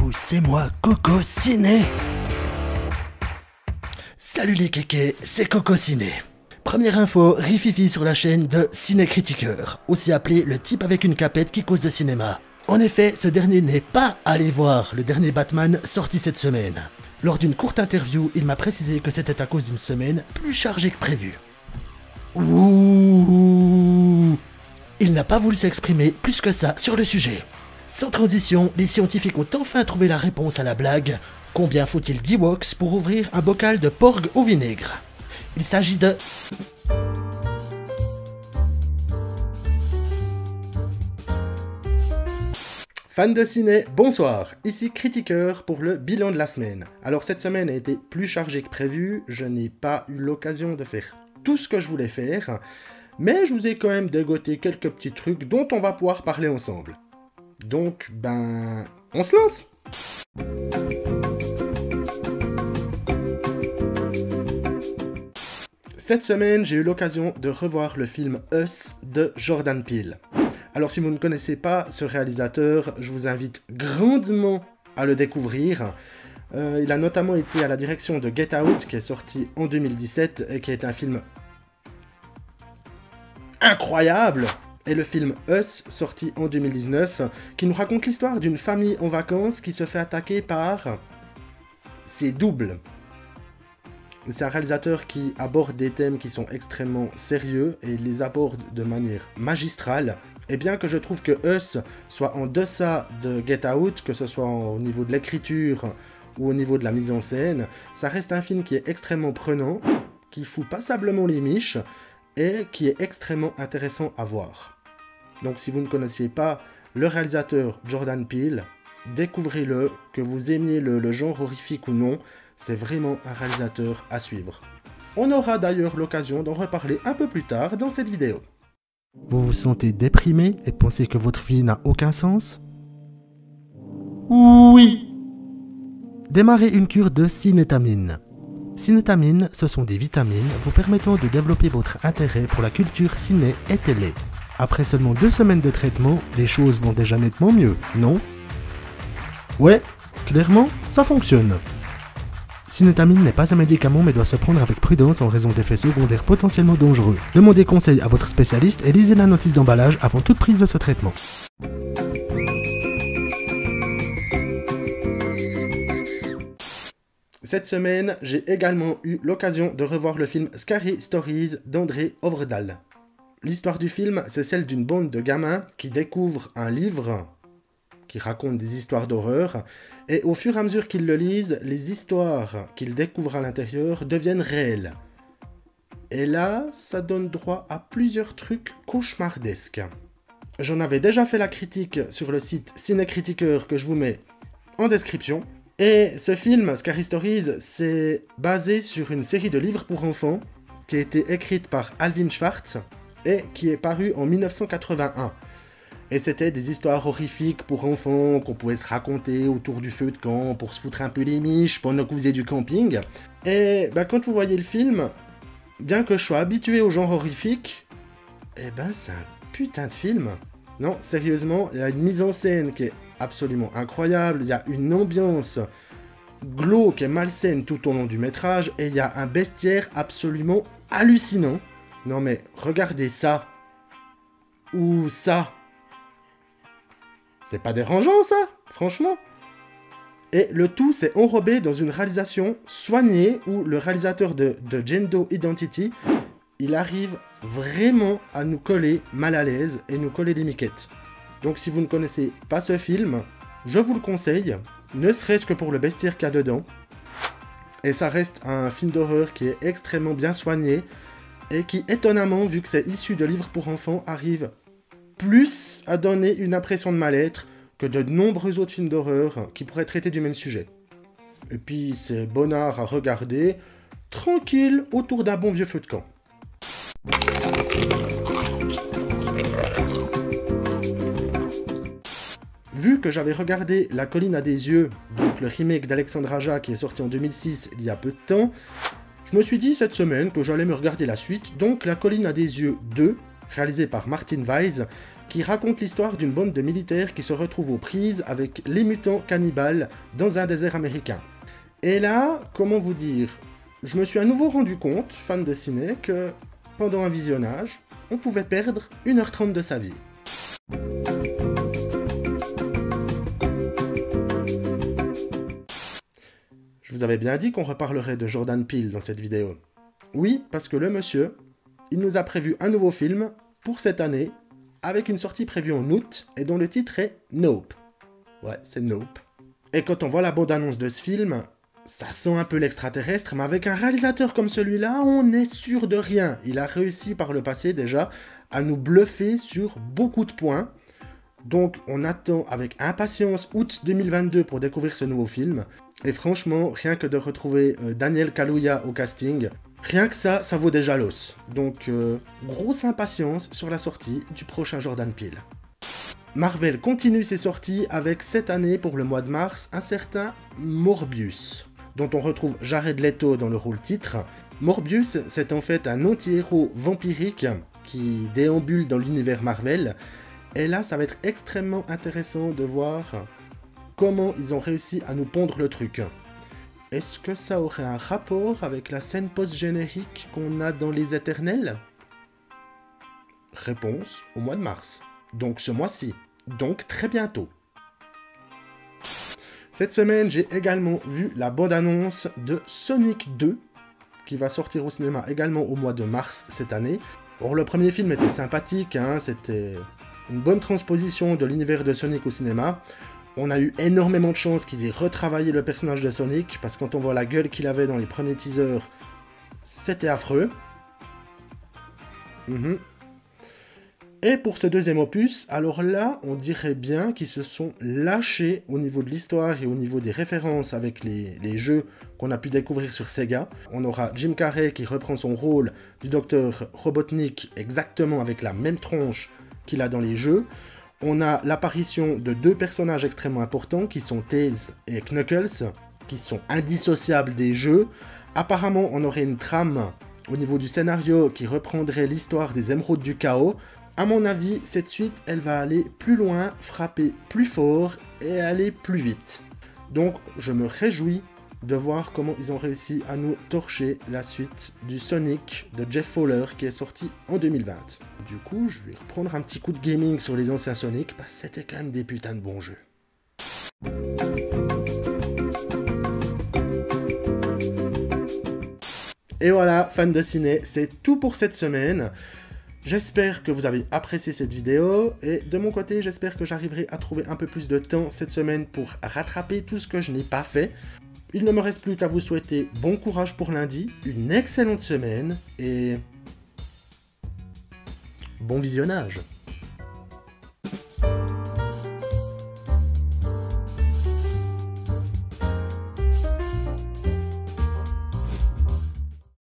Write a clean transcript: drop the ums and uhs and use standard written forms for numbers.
Coucou, c'est moi, Coco Ciné. Salut les kékés, c'est Coco Ciné. Première info, rififi sur la chaîne de Ciné Critiqueur, aussi appelé le type avec une capette qui cause de cinéma. En effet, ce dernier n'est pas allé voir le dernier Batman sorti cette semaine. Lors d'une courte interview, il m'a précisé que c'était à cause d'une semaine plus chargée que prévu. Ouh. Il n'a pas voulu s'exprimer plus que ça sur le sujet. Sans transition, les scientifiques ont enfin trouvé la réponse à la blague. Combien faut-il d'Ewoks pour ouvrir un bocal de porg au vinaigre? Il s'agit de... Fans de ciné, bonsoir, ici Critiqueur pour le bilan de la semaine. Alors cette semaine a été plus chargée que prévu, je n'ai pas eu l'occasion de faire tout ce que je voulais faire, mais je vous ai quand même dégoté quelques petits trucs dont on va pouvoir parler ensemble. Donc, on se lance! Cette semaine, j'ai eu l'occasion de revoir le film Us de Jordan Peele. Alors si vous ne connaissez pas ce réalisateur, je vous invite grandement à le découvrir. Il a notamment été à la direction de Get Out, qui est sorti en 2017, et qui est un film incroyable, et le film Us, sorti en 2019, qui nous raconte l'histoire d'une famille en vacances qui se fait attaquer par ses doubles. C'est un réalisateur qui aborde des thèmes qui sont extrêmement sérieux et les aborde de manière magistrale. Et bien que je trouve que Us soit en deçà de Get Out, que ce soit au niveau de l'écriture ou au niveau de la mise en scène, ça reste un film qui est extrêmement prenant, qui fout passablement les miches et qui est extrêmement intéressant à voir. Donc si vous ne connaissiez pas le réalisateur Jordan Peele, découvrez-le, que vous aimiez le genre horrifique ou non, c'est vraiment un réalisateur à suivre. On aura d'ailleurs l'occasion d'en reparler un peu plus tard dans cette vidéo. Vous vous sentez déprimé et pensez que votre vie n'a aucun sens? Oui! Démarrez une cure de cinétamine. Cinétamine, ce sont des vitamines vous permettant de développer votre intérêt pour la culture ciné et télé. Après seulement 2 semaines de traitement, les choses vont déjà nettement mieux, non? Ouais, clairement, ça fonctionne. Cinétamine n'est pas un médicament mais doit se prendre avec prudence en raison d'effets secondaires potentiellement dangereux. Demandez conseil à votre spécialiste et lisez la notice d'emballage avant toute prise de ce traitement. Cette semaine, j'ai également eu l'occasion de revoir le film Scary Stories d'André Øvredal. L'histoire du film, c'est celle d'une bande de gamins qui découvrent un livre qui raconte des histoires d'horreur, et au fur et à mesure qu'ils le lisent, les histoires qu'ils découvrent à l'intérieur deviennent réelles. Et là, ça donne droit à plusieurs trucs cauchemardesques. J'en avais déjà fait la critique sur le site Ciné Critiqueur que je vous mets en description. Et ce film, Scary Stories, c'est basé sur une série de livres pour enfants qui a été écrite par Alvin Schwartz et qui est parue en 1981. Et c'était des histoires horrifiques pour enfants qu'on pouvait se raconter autour du feu de camp pour se foutre un peu les miches pendant que vous faisiez du camping. Et quand vous voyez le film, bien que je sois habitué au genre horrifique, c'est un putain de film. Non, sérieusement, il y a une mise en scène qui est absolument incroyable, il y a une ambiance glauque et malsaine tout au long du métrage, et il y a un bestiaire absolument hallucinant. Non mais, regardez ça. Ou ça. C'est pas dérangeant ça, franchement. Et le tout c'est enrobé dans une réalisation soignée où le réalisateur de Gendo Identity, il arrive vraiment à nous coller mal à l'aise et nous coller les miquettes. Donc si vous ne connaissez pas ce film, je vous le conseille, ne serait-ce que pour le bestiaire qu'il y a dedans. Et ça reste un film d'horreur qui est extrêmement bien soigné et qui, étonnamment, vu que c'est issu de livres pour enfants, arrive plus à donner une impression de mal-être que de nombreux autres films d'horreur qui pourraient traiter du même sujet. Et puis c'est bonnard à regarder, tranquille, autour d'un bon vieux feu de camp. Vu que j'avais regardé La Colline à des yeux, donc le remake d'Alexandre Aja qui est sorti en 2006 il y a peu de temps, je me suis dit cette semaine que j'allais me regarder la suite, donc La Colline à des yeux 2, réalisé par Martin Weiss, qui raconte l'histoire d'une bande de militaires qui se retrouvent aux prises avec les mutants cannibales dans un désert américain. Et là, comment vous dire, je me suis à nouveau rendu compte, fan de ciné, que pendant un visionnage, on pouvait perdre 1h30 de sa vie. Je vous avais bien dit qu'on reparlerait de Jordan Peele dans cette vidéo. Oui, parce que le monsieur, il nous a prévu un nouveau film pour cette année, avec une sortie prévue en août, et dont le titre est Nope. Ouais, c'est Nope. Et quand on voit la bande-annonce de ce film, ça sent un peu l'extraterrestre, mais avec un réalisateur comme celui-là, on est sûr de rien. Il a réussi par le passé déjà à nous bluffer sur beaucoup de points. Donc on attend avec impatience août 2022 pour découvrir ce nouveau film. Et franchement, rien que de retrouver Daniel Kaluuya au casting, rien que ça vaut déjà l'os. Donc grosse impatience sur la sortie du prochain Jordan Peele. Marvel continue ses sorties avec cette année pour le mois de mars un certain Morbius, dont on retrouve Jared Leto dans le rôle titre. Morbius, c'est en fait un anti-héros vampirique qui déambule dans l'univers Marvel. Et là, ça va être extrêmement intéressant de voir comment ils ont réussi à nous pondre le truc. Est-ce que ça aurait un rapport avec la scène post-générique qu'on a dans Les Éternels? Réponse au mois de mars. Donc ce mois-ci. Donc très bientôt. Cette semaine, j'ai également vu la bande-annonce de Sonic 2, qui va sortir au cinéma également au mois de mars cette année. Or, le premier film était sympathique, hein, c'était une bonne transposition de l'univers de Sonic au cinéma. On a eu énormément de chance qu'ils aient retravaillé le personnage de Sonic, parce que quand on voit la gueule qu'il avait dans les premiers teasers, c'était affreux. Et pour ce deuxième opus, alors là, on dirait bien qu'ils se sont lâchés au niveau de l'histoire et au niveau des références avec les jeux qu'on a pu découvrir sur Sega. On aura Jim Carrey qui reprend son rôle du docteur Robotnik exactement avec la même tronche qu'il a dans les jeux. On a l'apparition de deux personnages extrêmement importants qui sont Tails et Knuckles, qui sont indissociables des jeux. Apparemment, on aurait une trame au niveau du scénario qui reprendrait l'histoire des émeraudes du chaos. À mon avis, cette suite, elle va aller plus loin, frapper plus fort et aller plus vite. Donc, je me réjouis de voir comment ils ont réussi à nous torcher la suite du Sonic de Jeff Fowler qui est sorti en 2020. Du coup, je vais reprendre un petit coup de gaming sur les anciens Sonic, parce que c'était quand même des putains de bons jeux. Et voilà, fans de ciné, c'est tout pour cette semaine. J'espère que vous avez apprécié cette vidéo, et de mon côté, j'espère que j'arriverai à trouver un peu plus de temps cette semaine pour rattraper tout ce que je n'ai pas fait. Il ne me reste plus qu'à vous souhaiter bon courage pour lundi, une excellente semaine, et bon visionnage.